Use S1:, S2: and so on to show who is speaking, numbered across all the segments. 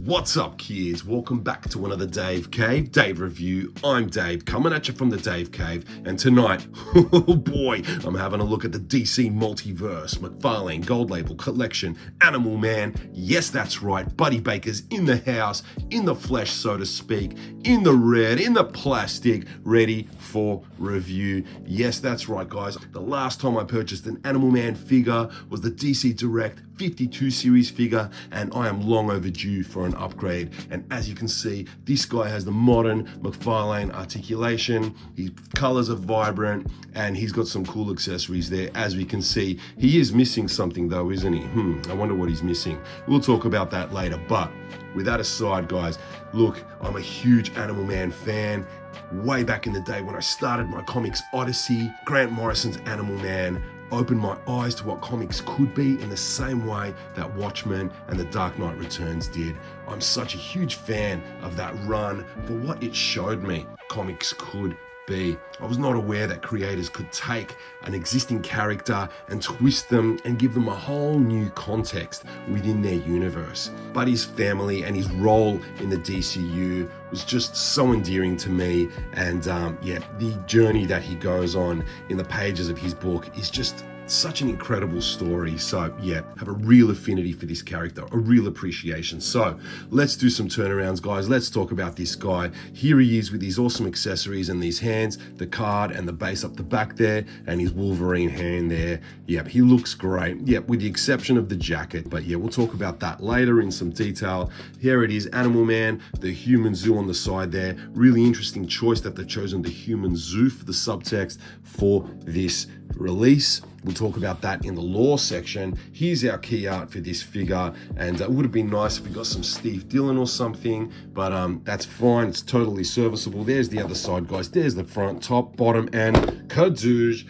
S1: What's up, kids? Welcome back to another Dave Cave Dave review. I'm Dave, coming at you from the Dave Cave, and tonight, oh boy, I'm having a look at the DC Multiverse McFarlane Gold Label Collection Animal Man. Yes, that's right, Buddy Baker's in the house, in the flesh, so to speak, in the red, in the plastic, ready for review. Yes, that's right, guys. The last time I purchased an Animal Man figure was the DC Direct 52 series figure, and I am long overdue for an upgrade. And as you can see, this guy has the modern McFarlane articulation. His colors are vibrant, and he's got some cool accessories there. As we can see, he is missing something though, isn't he? I wonder what he's missing. We'll talk about that later. But with that aside, guys, look, I'm a huge Animal Man fan. Way back in the day when I started my comics odyssey, Grant Morrison's Animal Man opened my eyes to what comics could be in the same way that Watchmen and The Dark Knight Returns did. I'm such a huge fan of that run for what it showed me comics could be. I was not aware that creators could take an existing character and twist them and give them a whole new context within their universe. But his family and his role in the DCU was just so endearing to me, and the journey that he goes on in the pages of his book is just such an incredible story. So yeah, have a real affinity for this character, a real appreciation. So let's do some turnarounds, guys. Let's talk about this guy. Here he is with his awesome accessories and these hands, the card and the base up the back there, and his Wolverine hand there. Yep, he looks great. Yep, with the exception of the jacket. But yeah, we'll talk about that later in some detail. Here it is, Animal Man, the human zoo on the side there. Really interesting choice that they've chosen the human zoo for the subtext for this release. We'll talk about that in the lore section. Here's our key art for this figure, and it would have been nice if we got some Steve Dillon or something, but that's fine. It's totally serviceable. There's the other side, guys. There's the front, top, bottom, and kadoosh.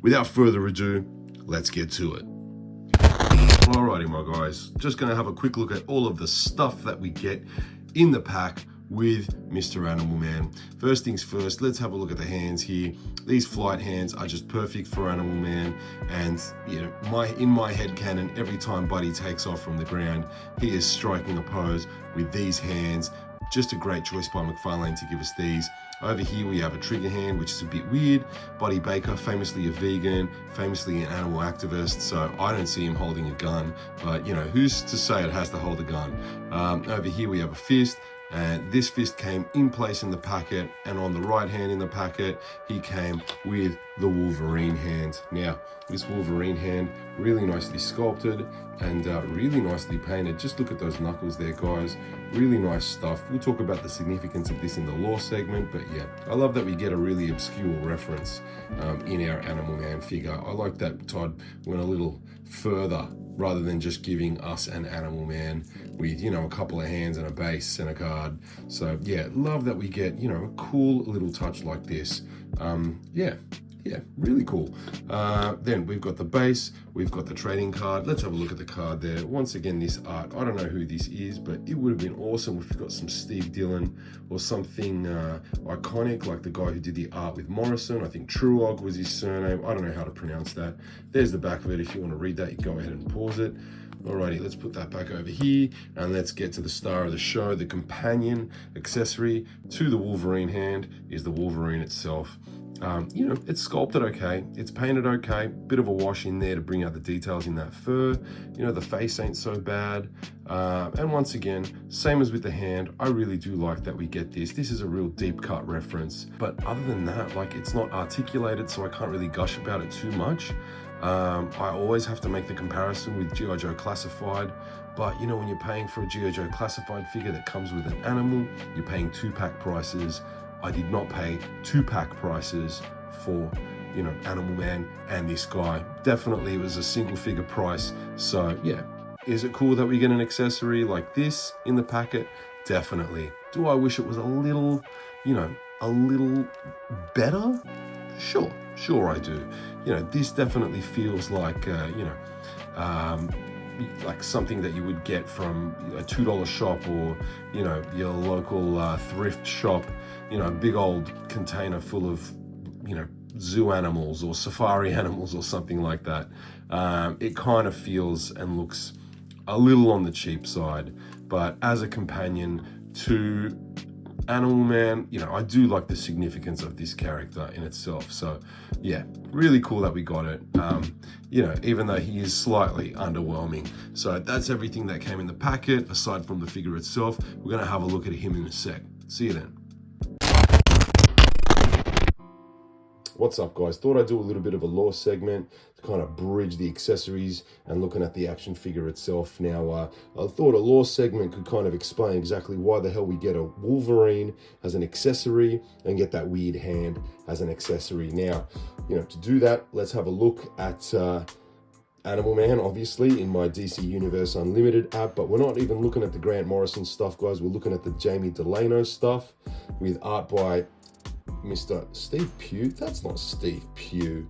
S1: Without further ado, let's get to it. Alrighty, my guys. Just gonna have a quick look at all of the stuff that we get in the pack with Mr. Animal Man. First things first, let's have a look at the hands here. These flight hands are just perfect for Animal Man, and you know, in my head canon, every time Buddy takes off from the ground, he is striking a pose with these hands. Just a great choice by McFarlane to give us these. Over here we have a trigger hand, which is a bit weird. Buddy Baker, famously a vegan, famously an animal activist, so I don't see him holding a gun, but you know, who's to say it has to hold a gun? Over here we have a fist, and this fist came in place in the packet, and on the right hand in the packet, he came with the Wolverine hand. Now, this Wolverine hand, really nicely sculpted and really nicely painted. Just look at those knuckles there, guys. Really nice stuff. We'll talk about the significance of this in the lore segment, but yeah, I love that we get a really obscure reference in our Animal Man figure. I like that Todd went a little further rather than just giving us an Animal Man with, you know, a couple of hands and a base and a card. So yeah, love that we get, you know, a cool little touch like this. Yeah, really cool. Then we've got the base, we've got the trading card. Let's have a look at the card there. Once again, this art, I don't know who this is, but it would have been awesome if we got some Steve Dillon or something iconic, like the guy who did the art with Morrison. I think Truog was his surname. I don't know how to pronounce that. There's the back of it. If you want to read that, you can go ahead and pause it. Alrighty, let's put that back over here, and let's get to the star of the show. The companion accessory to the Wolverine hand is the Wolverine itself. You know, it's sculpted okay, it's painted okay, bit of a wash in there to bring out the details in that fur. You know, the face ain't so bad. And once again, same as with the hand, I really do like that we get this. This is a real deep cut reference. But other than that, like, it's not articulated, so I can't really gush about it too much. I always have to make the comparison with G.I. Joe Classified, but you know, when you're paying for a G.I. Joe Classified figure that comes with an animal, you're paying 2-pack prices. I did not pay 2-pack prices for, you know, Animal Man and this guy. Definitely it was a single figure price. So yeah, is it cool that we get an accessory like this in the packet? Definitely. Do I wish it was a little, you know, a little better? Sure I do. You know, this definitely feels like, like something that you would get from a $2 shop, or, you know, your local thrift shop, you know, a big old container full of, you know, zoo animals or safari animals or something like that. It kind of feels and looks a little on the cheap side, but as a companion to Animal Man, you know, I do like the significance of this character in itself. So yeah, really cool that we got it, you know, even though he is slightly underwhelming. So that's everything that came in the packet aside from the figure itself. We're going to have a look at him in a sec. See you then. What's up, guys? Thought I'd do a little bit of a lore segment to kind of bridge the accessories and looking at the action figure itself. Now, I thought a lore segment could kind of explain exactly why the hell we get a Wolverine as an accessory and get that weird hand as an accessory. Now, you know, to do that, let's have a look at Animal Man, obviously, in my DC Universe Unlimited app, but we're not even looking at the Grant Morrison stuff, guys. We're looking at the Jamie Delano stuff with art by Mr. Steve Pugh. That's not Steve Pugh.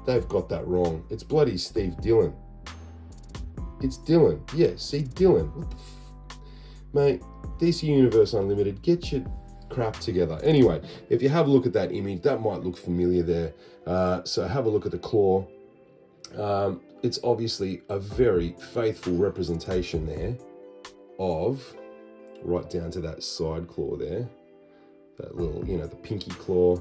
S1: They've got that wrong. It's bloody Steve Dillon. It's Dillon. Yeah, see, Dillon. What the mate, DC Universe Unlimited, get your crap together. Anyway, if you have a look at that image, that might look familiar there. So have a look at the claw. It's obviously a very faithful representation there of, right down to that side claw there. That little, you know, the pinky claw,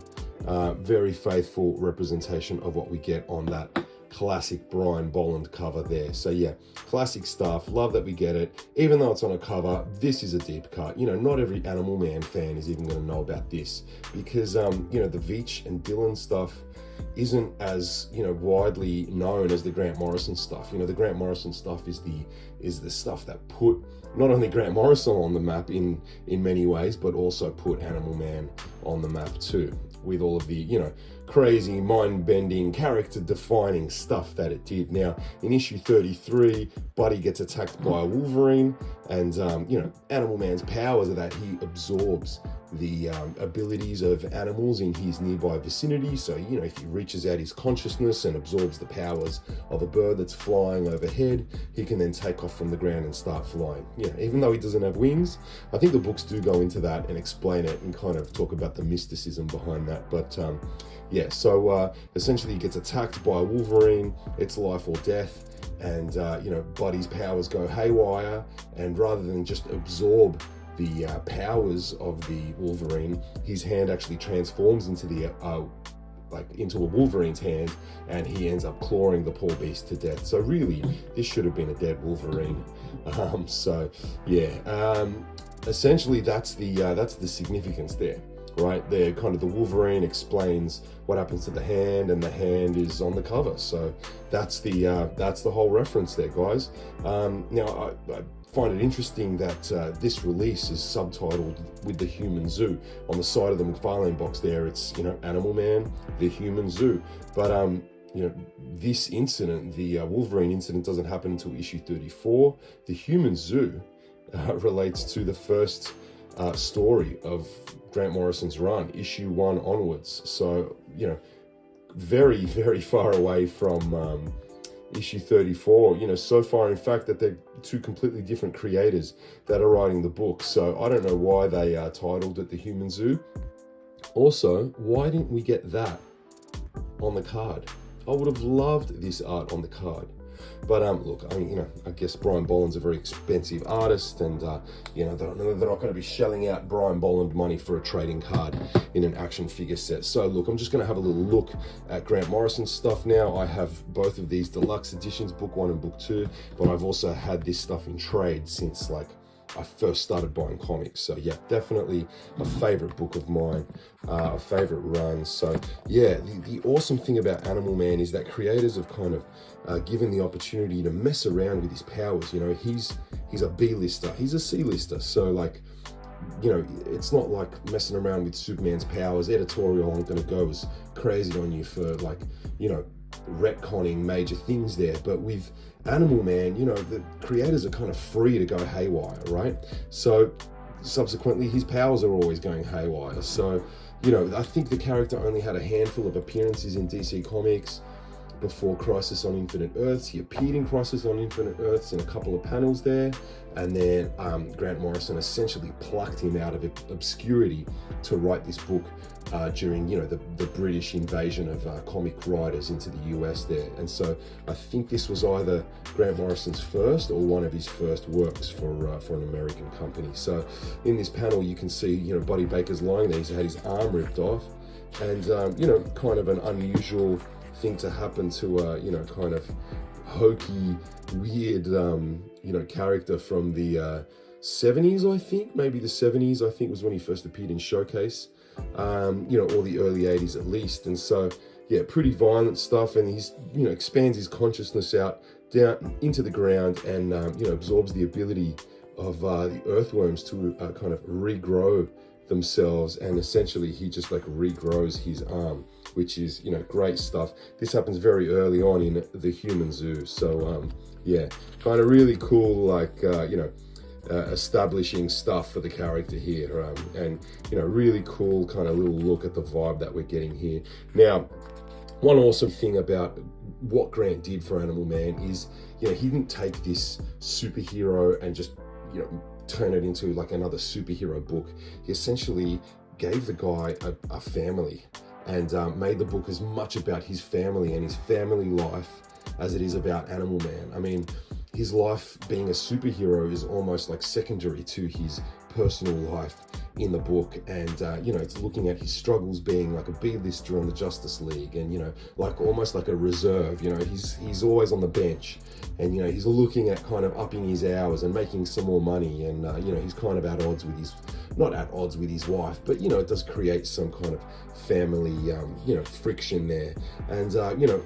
S1: very faithful representation of what we get on that classic Brian Bolland cover there. So yeah, classic stuff. Love that we get it. Even though it's on a cover, this is a deep cut. You know, not every Animal Man fan is even going to know about this because, you know, the Veitch and Dillon stuff isn't as, you know, widely known as the Grant Morrison stuff. You know, the Grant Morrison stuff is the stuff that put not only Grant Morrison on the map in many ways, but also put Animal Man on the map too, with all of the, you know, crazy, mind-bending, character-defining stuff that it did. Now, in issue 33, Buddy gets attacked by a Wolverine, and, you know, Animal Man's powers are that he absorbs the abilities of animals in his nearby vicinity. So, you know, if he reaches out his consciousness and absorbs the powers of a bird that's flying overhead, he can then take off from the ground and start flying. You know, even though he doesn't have wings, I think the books do go into that and explain it and kind of talk about the mysticism behind that. But yeah, so essentially he gets attacked by a Wolverine. It's life or death. And, you know, Buddy's powers go haywire. And rather than just absorb the powers of the Wolverine, his hand actually transforms into the into a Wolverine's hand, and he ends up clawing the poor beast to death. So really, this should have been a dead Wolverine. So yeah, essentially that's the significance there, right? There, kind of the Wolverine explains what happens to the hand, and the hand is on the cover. So that's the whole reference there, guys. Now I find it interesting that this release is subtitled with the Human Zoo. On the side of the McFarlane box there, it's, you know, Animal Man, the Human Zoo. But, you know, this incident, the Wolverine incident, doesn't happen until issue 34. The Human Zoo relates to the first story of Grant Morrison's run, issue 1 onwards. So, you know, very, very far away from issue 34, you know, so far in fact that they're two completely different creators that are writing the book. So I don't know why they titled it The Human Zoo. Also, why didn't we get that on the card? I would have loved this art on the card. But look, I mean, you know, I guess Brian Bolland's a very expensive artist, and you know, they're not going to be shelling out Brian Bolland money for a trading card in an action figure set. So look, I'm just going to have a little look at Grant Morrison stuff now. I have both of these deluxe editions, book 1 and book 2, but I've also had this stuff in trade since like I first started buying comics. So yeah, definitely a favorite book of mine, a favorite run. So yeah, the awesome thing about Animal Man is that creators have kind of given the opportunity to mess around with his powers. You know, he's a B-lister, he's a C-lister. So like, you know, it's not like messing around with Superman's powers. Editorial aren't going to go as crazy on you for like, you know, retconning major things there. But with Animal Man, you know, the creators are kind of free to go haywire, right? So subsequently his powers are always going haywire. So, you know, I think the character only had a handful of appearances in DC Comics. before Crisis on Infinite Earths. He appeared in Crisis on Infinite Earths in a couple of panels there, and then Grant Morrison essentially plucked him out of obscurity to write this book during, you know, the British invasion of comic writers into the US there. And so I think this was either Grant Morrison's first or one of his first works for an American company. So in this panel, you can see, you know, Buddy Baker's lying there. He's had his arm ripped off, and you know, kind of an unusual thing to happen to a, you know, kind of hokey, weird, you know, character from the 70s, I think, maybe the 70s, I think was when he first appeared in Showcase, you know, or the early 80s at least. And so, yeah, pretty violent stuff, and he's, you know, expands his consciousness out down into the ground, and, you know, absorbs the ability of the earthworms to kind of regrow themselves, and essentially he just like regrows his arm, which is, you know, great stuff. This happens very early on in the Human Zoo. So yeah, kind of really cool, like you know, establishing stuff for the character here, and, you know, really cool kind of little look at the vibe that we're getting here. Now, one awesome thing about what Grant did for Animal Man is, you know, he didn't take this superhero and just, you know, turn it into like another superhero book. He essentially gave the guy a family, and made the book as much about his family and his family life as it is about Animal Man. I mean, his life being a superhero is almost like secondary to his personal life in the book, and you know, it's looking at his struggles being like a B-lister on the Justice League, and, you know, like almost like a reserve. You know, he's always on the bench, and, you know, he's looking at kind of upping his hours and making some more money, and you know, he's kind of at odds with his, not at odds with his wife, but, you know, it does create some kind of family you know, friction there. And you know,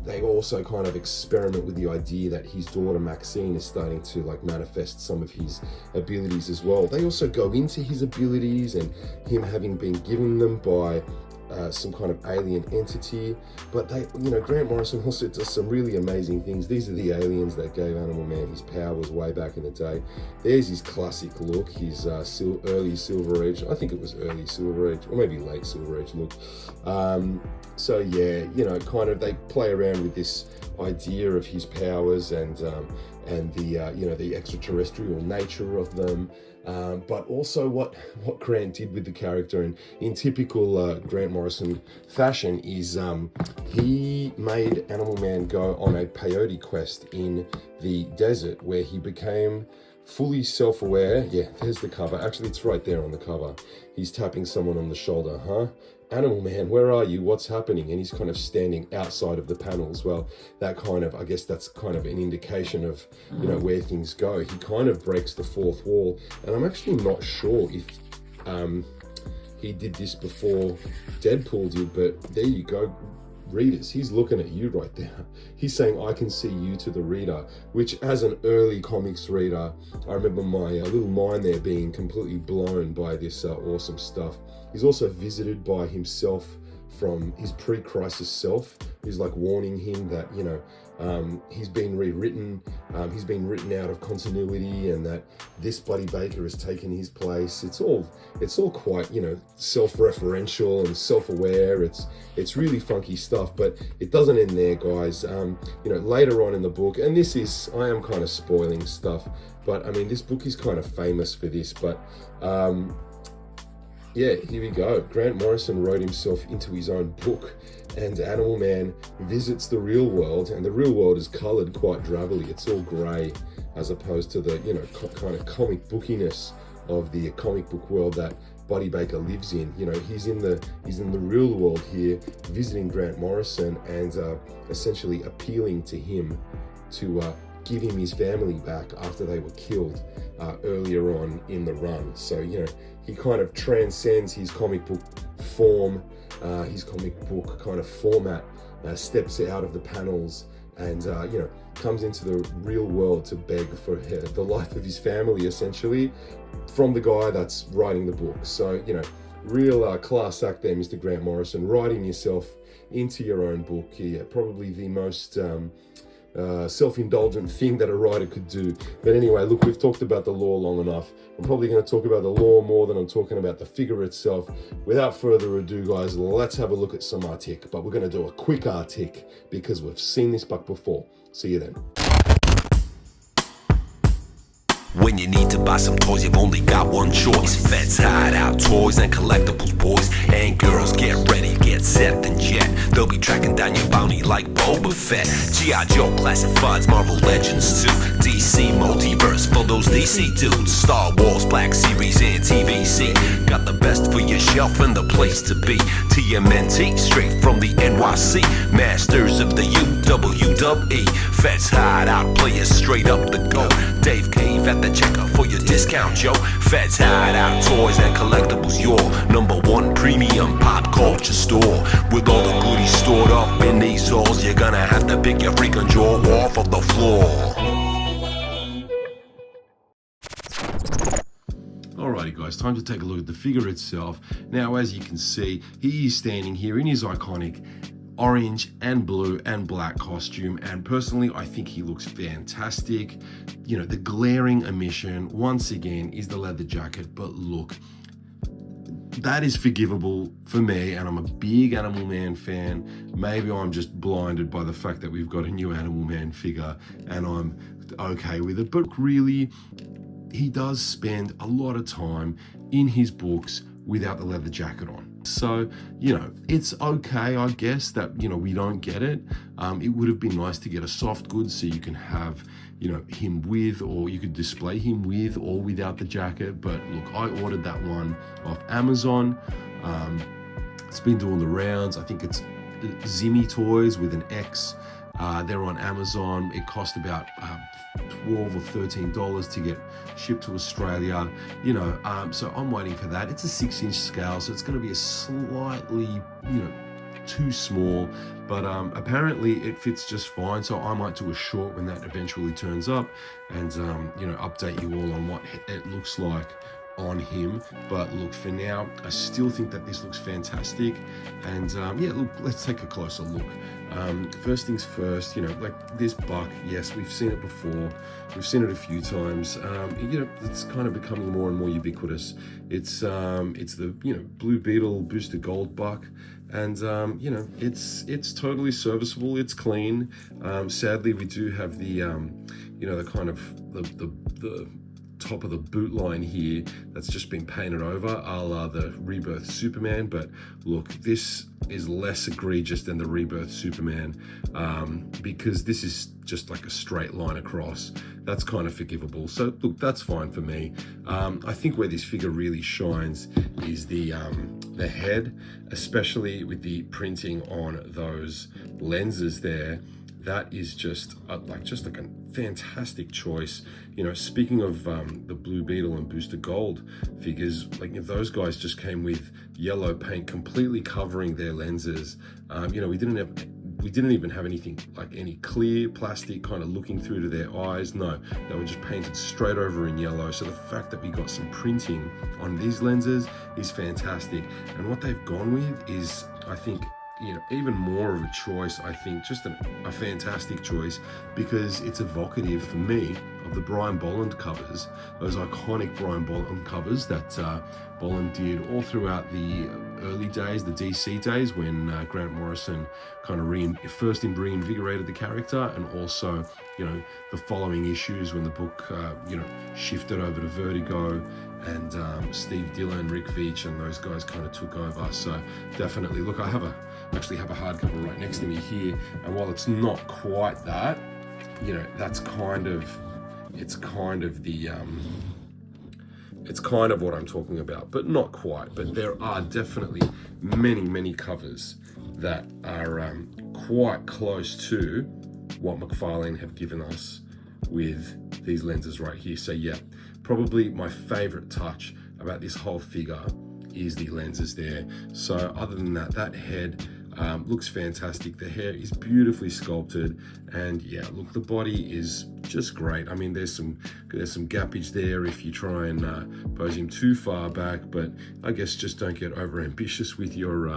S1: they also kind of experiment with the idea that his daughter Maxine is starting to like manifest some of his abilities as well. They also go into his abilities and him having been given them by some kind of alien entity. But they, you know, Grant Morrison also does some really amazing things. These are the aliens that gave Animal Man his powers way back in the day. There's his classic look, his early Silver Age, I think it was early Silver Age, or maybe late Silver Age look. So yeah, you know, kind of they play around with this idea of his powers and the you know, the extraterrestrial nature of them. But also what Grant did with the character, and in typical Grant Morrison fashion, is he made Animal Man go on a peyote quest in the desert, where he became fully self-aware. Yeah, there's the cover. Actually, it's right there on the cover. He's tapping someone on the shoulder. Huh? Animal Man, where are you? What's happening? And he's kind of standing outside of the panels. Well, that kind of, I guess that's kind of an indication of, you know, where things go. He kind of breaks the fourth wall, and I'm actually not sure if he did this before Deadpool did, but there you go, readers. He's looking at you right there. He's saying, I can see you, to the reader, which as an early comics reader, I remember my little mind there being completely blown by this awesome stuff. He's also visited by himself from his pre-crisis self. He's like warning him that, you know, he's been rewritten, he's been written out of continuity, and that this Buddy Baker has taken his place. It's all quite, you know, self-referential and self-aware. It's really funky stuff, but it doesn't end there, guys. You know, later on in the book, and this is, I am kind of spoiling stuff, but I mean, this book is kind of famous for this, but yeah, here we go. Grant Morrison wrote himself into his own book, and Animal Man visits the real world, and the real world is colored quite drabbily. It's all gray, as opposed to the, you know, kind of comic bookiness of the comic book world that Buddy Baker lives in. You know, he's in the real world here, visiting Grant Morrison, and essentially appealing to him to give him his family back after they were killed earlier on in the run. So, you know, he kind of transcends his comic book form, his comic book kind of format, steps out of the panels, and you know, comes into the real world to beg for the life of his family, essentially, from the guy that's writing the book. So, you know, real class act there, Mr. Grant Morrison, writing yourself into your own book here. Probably the most self-indulgent thing that a writer could do. But anyway, look, we've talked about the lore long enough. I'm probably going to talk about the lore more than I'm talking about the figure itself. Without further ado, guys, let's have a look at some artic. But we're going to do a quick artic because we've seen this buck before. See you then.
S2: When you need to buy some toys, you've only got one choice. Vets Hideout Toys and Collectibles, boys and girls. Get ready, get set, then jet. They'll be tracking down your bounty like Boba Fett. G.I. Joe, Classifieds, Marvel Legends 2, DC Multiverse for those DC dudes. Star Wars, Black Series, and TVC. Got the best for your shelf and the place to be. TMNT, straight from the NYC. Masters of the WWE. Vets Hideout, players straight up the go. Dave Cave at the checkout for your discount, yo. Vets Hideout Toys and Collectibles, your #1 premium pop culture store. With all the goodies stored up in these halls, you're gonna have to pick your freaking jaw off of the floor.
S1: Alrighty guys, time to take a look at the figure itself. Now, as you can see, he is standing here in his iconic orange and blue and black costume, and personally I think he looks fantastic. You know, the glaring omission once again is the leather jacket, but look, that is forgivable for me, and I'm a big Animal Man fan. Maybe I'm just blinded by the fact that we've got a new Animal Man figure and I'm okay with it, but really he does spend a lot of time in his books without the leather jacket on. So, you know, it's okay, I guess, that, you know, we don't get it. It would have been nice to get a soft goods so you can have, you know, him with, or you could display him with or without the jacket. But look, I ordered that one off Amazon. It's been doing the rounds. I think it's Zimmy Toys with an X. They're on Amazon. It cost about $12 or $13 to get shipped to Australia, you know, so I'm waiting for that. It's a 6-inch scale, so it's going to be a slightly, you know, too small, but apparently it fits just fine. So I might do a short when that eventually turns up and you know, update you all on what it looks like on him. But look, for now I still think that this looks fantastic, and yeah, look, let's take a closer look. First things first, you know, like this buck, yes, we've seen it before, we've seen it a few times. You know, it's kind of becoming more and more ubiquitous. It's the, you know, Blue Beetle Booster Gold buck, and you know, it's totally serviceable, it's clean. Sadly, we do have the you know, the kind of the top of the boot line here that's just been painted over, a la the Rebirth Superman. But look, this is less egregious than the Rebirth Superman, because this is just like a straight line across. That's kind of forgivable, so look, that's fine for me. I think where this figure really shines is the head, especially with the printing on those lenses there. That is just like a fantastic choice. You know, speaking of the Blue Beetle and Booster Gold figures, like those guys just came with yellow paint completely covering their lenses. You know, we didn't even have anything like any clear plastic kind of looking through to their eyes. No, they were just painted straight over in yellow. So the fact that we got some printing on these lenses is fantastic. And what they've gone with is, I think, you know, even more of a choice. I think just a fantastic choice, because it's evocative for me of the Brian Bolland covers, those iconic Brian Bolland covers that Bolland did all throughout the early days, the DC days, when Grant Morrison kind of first reinvigorated the character, and also, you know, the following issues when the book you know, shifted over to Vertigo, and Steve Dillon, Rick Veitch, and those guys kind of took over. So definitely, look, I actually have a hardcover right next to me here, and while it's not quite that, you know, that's it's kind of what I'm talking about, but not quite. But there are definitely many covers that are quite close to what McFarlane have given us with these lenses right here. So yeah, probably my favorite touch about this whole figure is the lenses there. So other than that, that head looks fantastic. The hair is beautifully sculpted, and yeah, look, the body is just great. I mean, there's some gappage there if you try and pose him too far back, but I guess just don't get over ambitious with your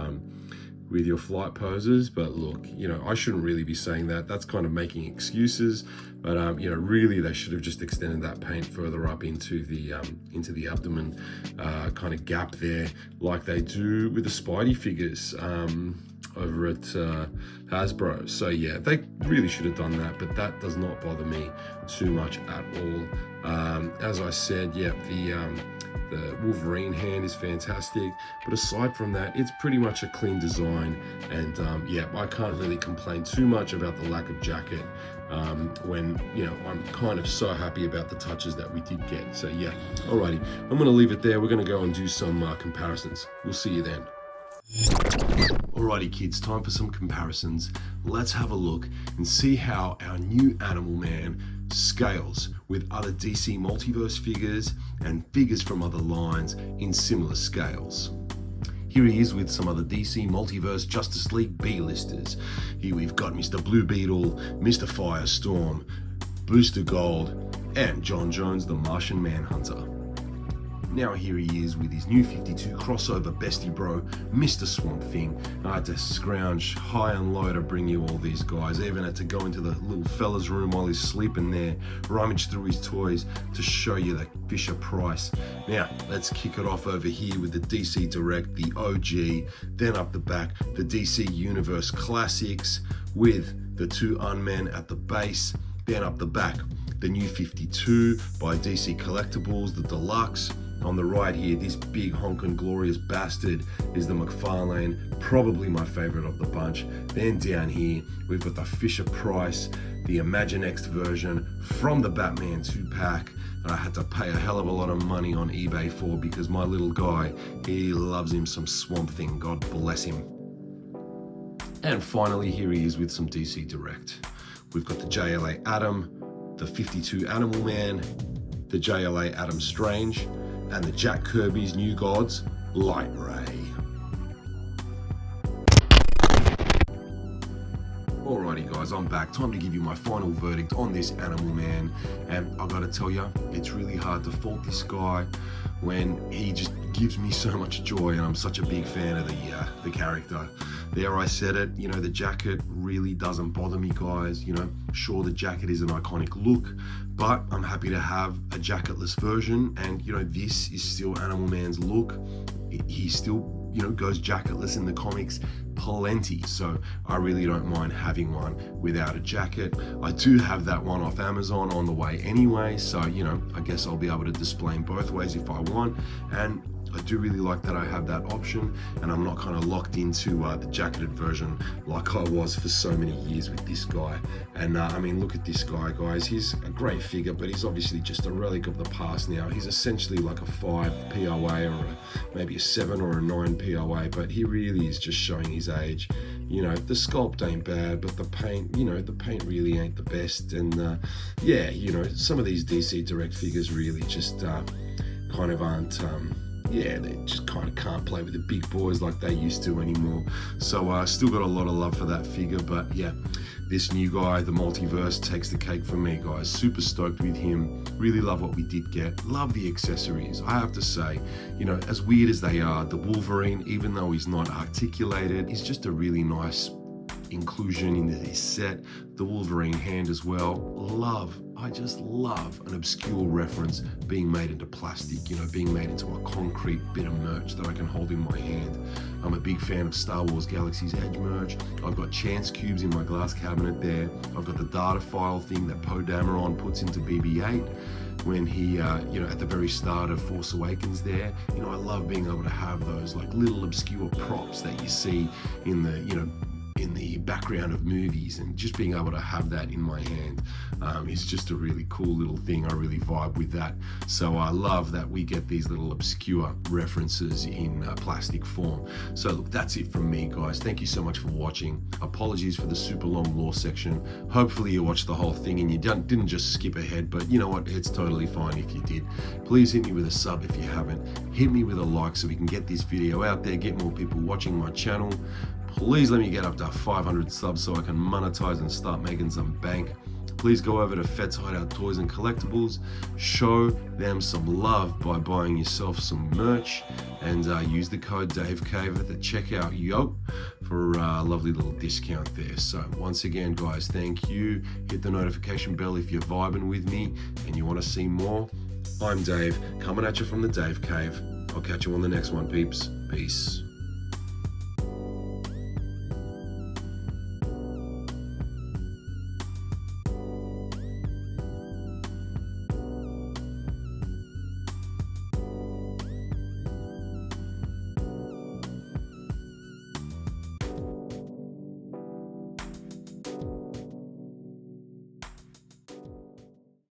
S1: with your flight poses. But look, you know, I shouldn't really be saying that. That's kind of making excuses. But you know, really they should have just extended that paint further up into the abdomen kind of gap there, like they do with the Spidey figures over at Hasbro. So yeah, they really should have done that, but that does not bother me too much at all. As I said, yeah, the Wolverine hand is fantastic, but aside from that, it's pretty much a clean design. And yeah, I can't really complain too much about the lack of jacket when, you know, I'm kind of so happy about the touches that we did get. So yeah, alrighty, I'm gonna leave it there. We're gonna go and do some comparisons. We'll see you then. Alrighty kids, time for some comparisons. Let's have a look and see how our new Animal Man scales with other DC Multiverse figures and figures from other lines in similar scales. Here he is with some other DC Multiverse Justice League B-listers. Here we've got Mr. Blue Beetle, Mr. Firestorm, Booster Gold, and John Jones the Martian Manhunter. Now here he is with his new 52 crossover bestie bro, Mr. Swamp Thing. I had to scrounge high and low to bring you all these guys. I even had to go into the little fella's room while he's sleeping there, rummage through his toys to show you the Fisher Price. Now, let's kick it off over here with the DC Direct, the OG, then up the back, the DC Universe Classics with the two Unmen at the base, then up the back, the new 52 by DC Collectibles, the Deluxe. On the right here, this big honkin' glorious bastard is the McFarlane, probably my favorite of the bunch. Then down here, we've got the Fisher Price, the Imaginext version from the Batman 2-pack that I had to pay a hell of a lot of money on eBay for because my little guy, he loves him some Swamp Thing, God bless him. And finally, here he is with some DC Direct. We've got the JLA Atom, the 52 Animal Man, the JLA Adam Strange, and the Jack Kirby's New Gods, Light Ray. Alrighty guys, I'm back. Time to give you my final verdict on this Animal Man. And I gotta tell you, it's really hard to fault this guy when he just gives me so much joy, and I'm such a big fan of the character. There, I said it, you know, the jacket really doesn't bother me, guys. You know, sure, the jacket is an iconic look, but I'm happy to have a jacketless version. And, you know, this is still Animal Man's look. He still, you know, goes jacketless in the comics plenty. So I really don't mind having one without a jacket. I do have that one off Amazon on the way anyway. So, you know, I guess I'll be able to display them both ways if I want. And I do really like that I have that option, and I'm not kind of locked into the jacketed version like I was for so many years with this guy. And I mean, look at this guy, guys. He's a great figure, but he's obviously just a relic of the past now. He's essentially like a 5 POA or maybe a 7 or a 9 POA, but he really is just showing his age. You know, the sculpt ain't bad, but the paint, you know, the paint really ain't the best. And yeah, you know, some of these DC Direct figures really just kind of aren't... yeah, they just kind of can't play with the big boys like they used to anymore. So I still got a lot of love for that figure, but yeah, this new guy, the Multiverse, takes the cake for me, guys. Super stoked with him. Really love what we did get. Love the accessories. I have to say, you know, as weird as they are, the Wolverine, even though he's not articulated, is just a really nice inclusion in this set. The Wolverine hand as well. I just love an obscure reference being made into plastic, you know, being made into a concrete bit of merch that I can hold in my hand. I'm a big fan of Star Wars Galaxy's Edge merch. I've got chance cubes in my glass cabinet there. I've got the data file thing that Poe Dameron puts into BB-8 when he, you know, at the very start of Force Awakens there. You know, I love being able to have those like little obscure props that you see in the, you know, in the background of movies, and just being able to have that in my hand is just a really cool little thing. I really vibe with that. So I love that we get these little obscure references in plastic form. So look, that's it from me, guys. Thank you so much for watching. Apologies for the super long lore section. Hopefully you watched the whole thing and you didn't just skip ahead, but you know what, it's totally fine if you did. Please hit me with a sub if you haven't. Hit me with a like so we can get this video out there, get more people watching my channel. Please let me get up to 500 subs so I can monetize and start making some bank. Please go over to Fet's Hideout Toys and Collectibles. Show them some love by buying yourself some merch, and use the code DAVECAVE at the checkout, yo, for a lovely little discount there. So once again, guys, thank you. Hit the notification bell if you're vibing with me and you want to see more. I'm Dave, coming at you from the Dave Cave. I'll catch you on the next one, peeps. Peace.